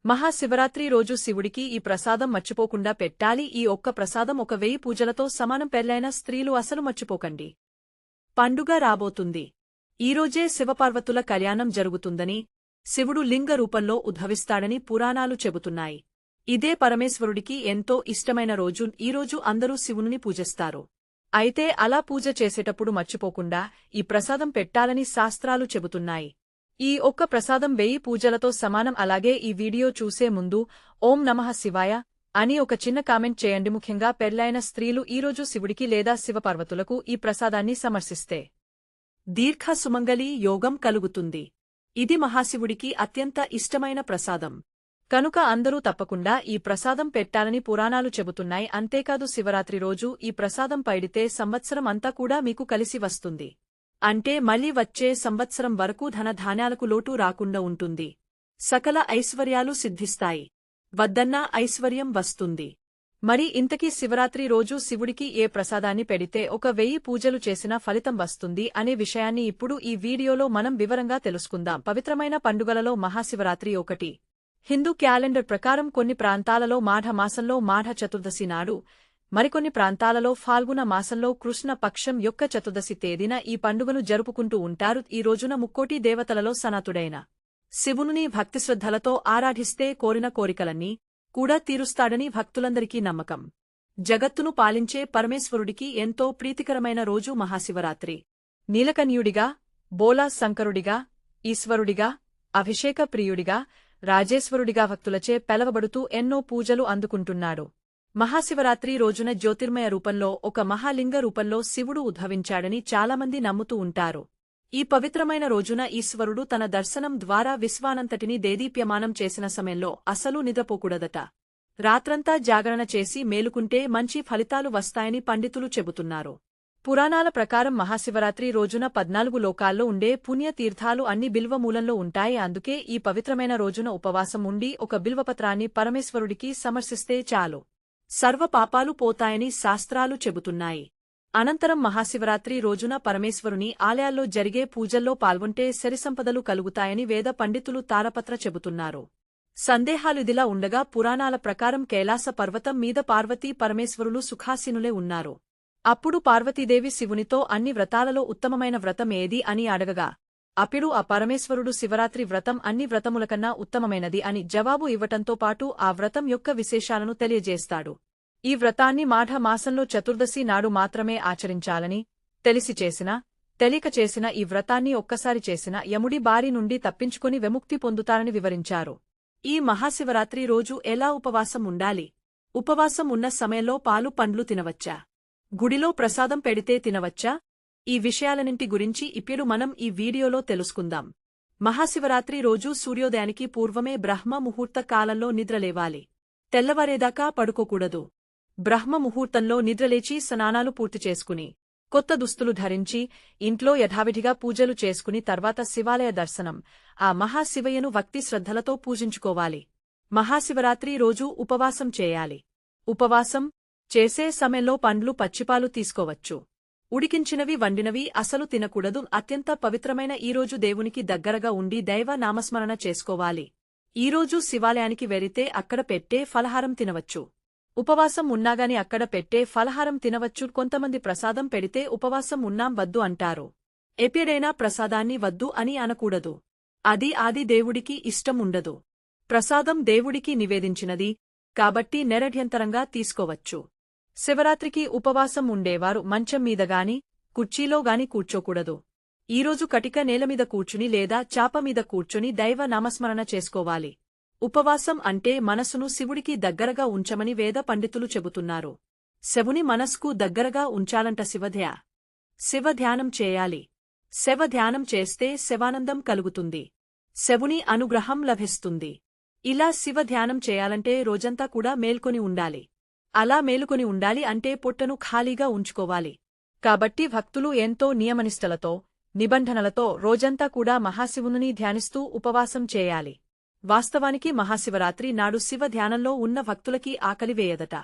మహాశివరాత్రి రోజు శివుడికి ఈ ప్రసాదం మర్చిపోకుండా పెట్టాలి. ఈ ఒక్క ప్రసాదం 1000 పూజలతో సమానం. పెళ్లైన స్త్రీలు అసలు మర్చిపోకండి. పండుగ రాబోతుంది. ఈరోజే శివపార్వతుల కళ్యాణం జరుగుతుందని, శివుడు లింగ రూపంలో ఉద్భవిస్తాడని పురాణాలు చెబుతున్నాయి. ఇదే పరమేశ్వరుడికి ఎంతో ఇష్టమైన రోజు. ఈరోజు అందరూ శివుని పూజిస్తారు. అయితే అలా పూజ చేసేటప్పుడు మర్చిపోకుండా ఈ ప్రసాదం పెట్టాలని శాస్త్రాలు చెబుతున్నాయి. ఈ ఒక్క ప్రసాదం 1000 పూజలతో సమానం. అలాగే ఈ వీడియో చూసే ముందు ఓం నమః శివాయ అని ఒక చిన్న కామెంట్ చేయండి. ముఖ్యంగా పెళ్లైన స్త్రీలు ఈరోజు శివుడికి లేదా శివపార్వతులకు ఈ ప్రసాదాన్ని సమర్పిస్తే దీర్ఘ సుమంగళి యోగం కలుగుతుంది. ఇది మహాశివుడికి అత్యంత ఇష్టమైన ప్రసాదం కనుక అందరూ తప్పకుండా ఈ ప్రసాదం పెట్టాలని పురాణాలు చెబుతున్నాయి. అంతేకాదు శివరాత్రి రోజు ఈ ప్రసాదం పైడితే సంవత్సరం అంతా కూడా మీకు కలిసి వస్తుంది. అంటే మళ్లీ వచ్చే సంవత్సరం వరకు ధనధాన్యాలకు లోటు రాకుండా ఉంటుంది. సకల ఐశ్వర్యాలు సిద్ధిస్తాయి. వద్దన్నా ఐశ్వర్యం వస్తుంది. మరి ఇంతకీ శివరాత్రి రోజు శివుడికి ఏ ప్రసాదాన్ని పెడితే 1000 పూజలు చేసినా ఫలితం వస్తుంది అనే విషయాన్ని ఇప్పుడు ఈ వీడియోలో మనం వివరంగా తెలుసుకుందాం. పవిత్రమైన పండుగలలో మహాశివరాత్రి ఒకటి. హిందూ క్యాలెండర్ ప్రకారం కొన్ని ప్రాంతాలలో మాఘ మాసంలో మాఘ చతుర్దశి నాడు, మరికొన్ని ప్రాంతాలలో ఫాల్గుణ మాసంలో కృష్ణ పక్షం యొక్క చతుర్దశి తేదీన ఈ పండుగను జరుపుకుంటూ ఉంటారు. ఈ రోజున ముక్కోటి దేవతలలో సనాతుడైన శివుని భక్తిశ్రద్ధలతో ఆరాధిస్తే కోరిన కోరికలన్నీ కూడా తీరుస్తాడని భక్తులందరికీ నమ్మకం. జగత్తును పాలించే పరమేశ్వరుడికి ఎంతో ప్రీతికరమైన రోజు మహాశివరాత్రి. నీలకన్యుడిగా, బోలా శంకరుడిగా, ఈశ్వరుడిగా, అభిషేక ప్రియుడిగా, రాజేశ్వరుడిగా భక్తులచే పెలవబడుతూ ఎన్నో పూజలు అందుకుంటున్నాడు. మహాశివరాత్రి రోజున జ్యోతిర్మయ రూపంలో ఒక మహాలింగ రూపంలో శివుడు ఉద్భవించాడని చాలామంది నమ్ముతూ ఉంటారు. ఈ పవిత్రమైన రోజున ఈశ్వరుడు తన దర్శనం ద్వారా విశ్వానంతటినీ దేదీప్యమానం చేసిన సమయంలో అసలు నిద్రపోకూడదట. రాత్రంతా జాగరణ చేసి మేలుకుంటే మంచి ఫలితాలు వస్తాయని పండితులు చెబుతున్నారు. పురాణాల ప్రకారం మహాశివరాత్రి రోజున 14 లోకాల్లో ఉండే పుణ్యతీర్థాలు అన్ని బిల్వమూలంలో ఉంటాయి. అందుకే ఈ పవిత్రమైన రోజున ఉపవాసం ఉండి ఒక బిల్వపత్రాన్ని పరమేశ్వరుడికి సమర్పిస్తే చాలు సర్వ పాపాలు పోతాయని శాస్త్రాలు చెబుతున్నాయి. అనంతరం మహాశివరాత్రి రోజున పరమేశ్వరుని ఆలయాల్లో జరిగే పూజల్లో పాల్గొంటే సిరిసంపదలు కలుగుతాయని వేద పండితులు తారపత్ర చెబుతున్నారు. సందేహాలిదిలా ఉండగా పురాణాల ప్రకారం కైలాస పర్వతం మీద పార్వతీ పరమేశ్వరులు సుఖాసీనులే ఉన్నారు. అప్పుడు పార్వతీదేవి శివునితో అన్ని వ్రతాలలో ఉత్తమమైన వ్రతం ఏది అని అడగగా అప్పుడు ఆ పరమేశ్వరుడు శివరాత్రి వ్రతం అన్ని వ్రతములకన్నా ఉత్తమమైనది అని జవాబు ఇవ్వటంతో పాటు ఆ వ్రతం యొక్క విశేషాలను తెలియజేస్తాడు. ఈ వ్రతాన్ని మాఘ మాసంలో చతుర్దశి నాడు మాత్రమే ఆచరించాలని, తెలిసి చేసినా తెలియక చేసిన ఈ వ్రతాన్ని ఒక్కసారి చేసిన యముడి బారి నుండి తప్పించుకుని విముక్తి పొందుతారని వివరించారు. ఈ మహాశివరాత్రి రోజు ఎలా ఉపవాసం ఉండాలి? ఉపవాసం ఉన్న సమయంలో పాలు పండ్లు తినవచ్చా? గుడిలో ప్రసాదం పెడితే తినవచ్చా? ఈ విషయాలన్నింటి గురించి ఇప్పుడు మనం ఈ వీడియోలో తెలుసుకుందాం. మహాశివరాత్రి రోజు సూర్యోదయానికి పూర్వమే బ్రహ్మ ముహూర్త కాలంలో నిద్రలేవాలి. తెల్లవారేదాకా పడుకోకూడదు. బ్రహ్మ ముహూర్తంలో నిద్రలేచి స్నానాలు పూర్తి చేసుకుని, కొత్త దుస్తులు ధరించి, ఇంట్లో యథావిధిగా పూజలు చేసుకుని తర్వాత శివాలయ దర్శనం, ఆ మహాశివయ్యను భక్తి శ్రద్ధలతో పూజించుకోవాలి. మహాశివరాత్రి రోజు ఉపవాసం చేయాలి. ఉపవాసం చేసే సమయంలో పండ్లు పచ్చిపాలు తీసుకోవచ్చు. ఉడికించినవి వండినవి అసలు తినకూడదు. అత్యంత పవిత్రమైన ఈరోజు దేవునికి దగ్గరగా ఉండి దైవ నామస్మరణ చేసుకోవాలి. ఈరోజు శివాలయానికి వెళితే అక్కడ పెట్టే ఫలహారం తినవచ్చు. ఉపవాసం ఉన్నాగాని అక్కడ పెట్టే ఫలహారం తినవచ్చు. కొంతమంది ప్రసాదం పెడితే ఉపవాసం ఉన్నాం వద్దు అంటారు. ఎప్పుడైనా ప్రసాదాన్ని వద్దు అని అనకూడదు. అది దేవుడికి ఇష్టం ఉండదు. ప్రసాదం దేవుడికి నివేదించినది కాబట్టి నిరభ్యంతరంగా తీసుకోవచ్చు. శివరాత్రికి ఉపవాసం ఉండేవారు మంచం మీదగాని, కుర్చీలోగాని కూర్చోకూడదు. ఈరోజు కటిక నేలమీద కూర్చుని లేదా చాపమీద కూర్చుని దైవ నామస్మరణ చేసుకోవాలి. ఉపవాసం అంటే మనసును శివుడికి దగ్గరగా ఉంచమని వేద పండితులు చెబుతున్నారు. శివుని మనస్కు దగ్గరగా ఉంచాలంట శివధ్యానం చేయాలి. శివధ్యానం చేస్తే శివానందం కలుగుతుంది. శివుని అనుగ్రహం లభిస్తుంది. ఇలా శివధ్యానం చేయాలంటే రోజంతా కూడా మేల్కొని ఉండాలి. అలా మేలుకొని ఉండాలి అంటే పొట్టను ఖాళీగా ఉంచుకోవాలి. కాబట్టి భక్తులు ఎంతో నియమనిష్టలతో, నిబంధనలతో రోజంతా కూడా మహాశివుని ధ్యానిస్తూ ఉపవాసం చేయాలి. వాస్తవానికి మహాశివరాత్రి నాడు శివ ధ్యానంలో ఉన్న భక్తులకి ఆకలివేయదట.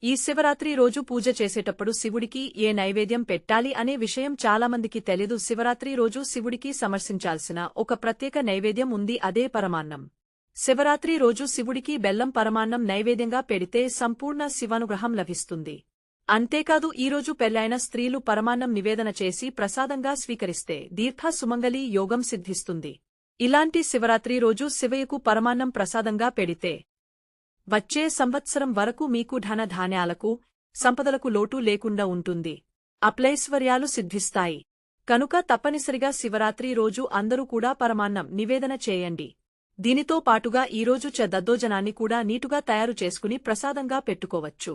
ఈ శివరాత్రి రోజు పూజ చేసేటప్పుడు శివుడికి ఏ నైవేద్యం పెట్టాలి అనే విషయం చాలామందికి తెలీదు. శివరాత్రి రోజు శివుడికి సమర్పించాల్సిన ఒక ప్రత్యేక నైవేద్యం ఉంది, అదే పరమాన్నం. శివరాత్రి రోజు శివుడికి బెల్లం పరమాన్నం నైవేద్యంగా పెడితే సంపూర్ణ శివానుగ్రహం లభిస్తుంది. అంతేకాదు ఈరోజు పెళ్లైన స్త్రీలు పరమాన్నం నివేదన చేసి ప్రసాదంగా స్వీకరిస్తే దీర్ఘ సుమంగళి యోగం సిద్ధిస్తుంది. ఇలాంటి శివరాత్రి రోజు శివయ్యకు పరమాన్నం ప్రసాదంగా పెడితే వచ్చే సంవత్సరం వరకు మీకు ధనధాన్యాలకు, సంపదలకు లోటు లేకుండా ఉంటుంది. అప్లైశ్వర్యాలు సిద్ధిస్తాయి. కనుక తప్పనిసరిగా శివరాత్రి రోజు అందరూ కూడా పరమాన్నం నివేదన చేయండి. దీనితో పాటుగా ఈరోజు దద్దోజనాన్ని కూడా నీటుగా తయారు చేసుకుని ప్రసాదంగా పెట్టుకోవచ్చు.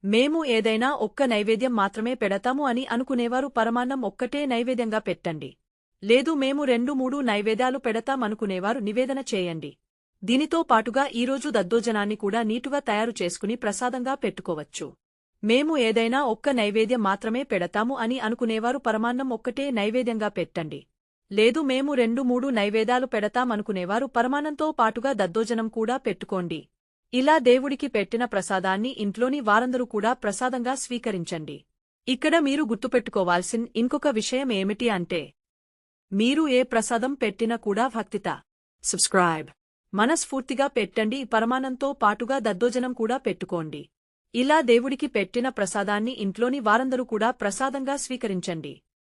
మేము ఏదైనా ఒక్క నైవేద్యం మాత్రమే పెడతాము అని అనుకునేవారు పరమాన్నం ఒక్కటే నైవేద్యంగా పెట్టండి. లేదు మేము 2-3 నైవేద్యాలు పెడతామనుకునేవారు నివేదన చేయండి. దీనితో పాటుగా ఈరోజు దద్దోజనాన్ని కూడా నీటుగా తయారు చేసుకుని ప్రసాదంగా పెట్టుకోవచ్చు. మేము ఏదైనా ఒక్క నైవేద్యం మాత్రమే పెడతాము అని అనుకునేవారు పరమాన్నం ఒక్కటే నైవేద్యంగా పెట్టండి. లేదు మేము 2-3 నైవేద్యాలు పెడతామనుకునేవారు పరమాన్నంతో పాటుగా దద్దోజనం కూడా పెట్టుకోండి. ఇలా దేవుడికి పెట్టిన ప్రసాదాన్ని ఇంట్లోని వారందరూ కూడా ప్రసాదంగా స్వీకరించండి. ఇక్కడ మీరు గుర్తుపెట్టుకోవాల్సిన ఇంకొక విషయం ఏమిటి అంటే, మీరు ఏ ప్రసాదం పెట్టినా కూడా భక్తితో సబ్స్క్రైబ్ మనస్ఫూర్తిగా పెట్టండి. పరమాన్నంతో పాటుగా దద్దోజనం కూడా పెట్టుకోండి. ఇలా దేవుడికి పెట్టిన ప్రసాదాన్ని ఇంట్లోని వారందరూ కూడా ప్రసాదంగా స్వీకరించండి.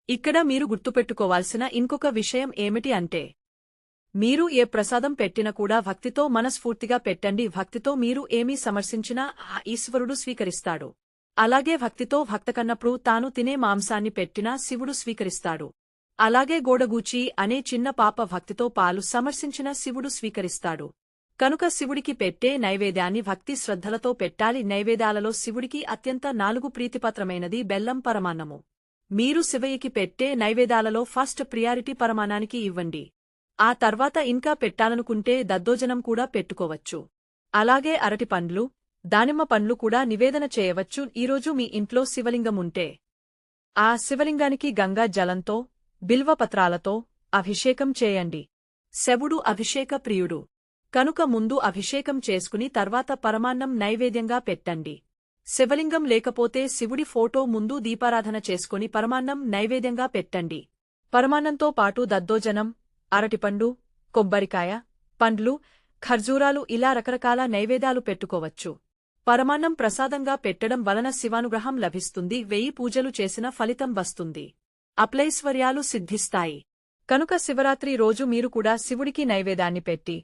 ఇక్కడ మీరు గుర్తుపెట్టుకోవాల్సిన ఇంకొక విషయం ఏమిటి అంటే, మీరు ఏ ప్రసాదం పెట్టినా కూడా భక్తితో మనస్ఫూర్తిగా పెట్టండి. భక్తితో మీరు ఏమీ సమర్పించినా ఆ ఈశ్వరుడు స్వీకరిస్తాడు. అలాగే భక్తితో భక్తకన్నప్పుడు తాను తినే మాంసాన్ని పెట్టినా శివుడు స్వీకరిస్తాడు. అలాగే గోడగూచి అనే చిన్న పాప భక్తితో పాలు సమర్పించిన శివుడు స్వీకరిస్తాడు. కనుక శివుడికి పెట్టే నైవేద్యాన్ని భక్తి శ్రద్ధలతో పెట్టాలి. నైవేద్యాలలో శివుడికి అత్యంత 4 ప్రీతిపాత్రమైనది బెల్లం పరమాన్నము. మీరు శివయ్యకి పెట్టే నైవేద్యాలలో ఫస్ట్ ప్రియారిటీ పరమాన్నానికి ఇవ్వండి. ఆ తర్వాత ఇంకా పెట్టాలనుకుంటే దద్దోజనం కూడా పెట్టుకోవచ్చు. అలాగే అరటి పండ్లు, దానిమ్మ పండ్లు కూడా నివేదన చేయవచ్చు. ఈరోజు మీ ఇంట్లో శివలింగం ఉంటే ఆ శివలింగానికి గంగా జలంతో, బిల్వపత్రాలతో అభిషేకం చేయండి. శివుడు అభిషేక ప్రియుడు. కనుక ముందు అభిషేకం చేసుకుని తర్వాత పరమాన్నం నైవేద్యంగా పెట్టండి. శివలింగం లేకపోతే శివుడి ఫోటో ముందు దీపారాధన చేసుకుని పరమాన్నం నైవేద్యంగా పెట్టండి. పరమాన్నంతో పాటు దద్దోజనం, అరటిపండు, కొబ్బరికాయ, పండ్లు, ఖర్జూరాలు ఇలా రకరకాల నైవేద్యాలు పెట్టుకోవచ్చు. పరమాన్నం ప్రసాదంగా పెట్టడం వలన శివానుగ్రహం లభిస్తుంది. 1000 పూజలు చేసిన ఫలితం వస్తుంది. అప్లైశ్వర్యాలు సిద్ధిస్తాయి. కనుక శివరాత్రి రోజు మీరు కూడా శివుడికి నైవేద్యాన్ని పెట్టి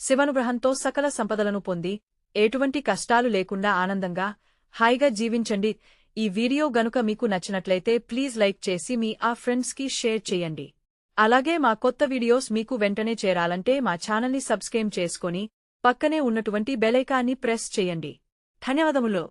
శివానుగ్రహంతో సకల సంపదలను పొంది ఎటువంటి కష్టాలు లేకుండా ఆనందంగా హాయిగా జీవించండి. ఈ వీడియో గనుక మీకు నచ్చినట్లయితే ప్లీజ్ లైక్ చేసి మీ ఫ్రెండ్స్కి షేర్ చేయండి. అలాగే మా కొత్త వీడియోస్ మీకు వెంటనే చేరాలంటే మా ఛానల్ని సబ్స్క్రైబ్ చేసుకొని పక్కనే ఉన్నటువంటి బెల్ ఐకాన్ని ప్రెస్ చేయండి. ధన్యవాదములు.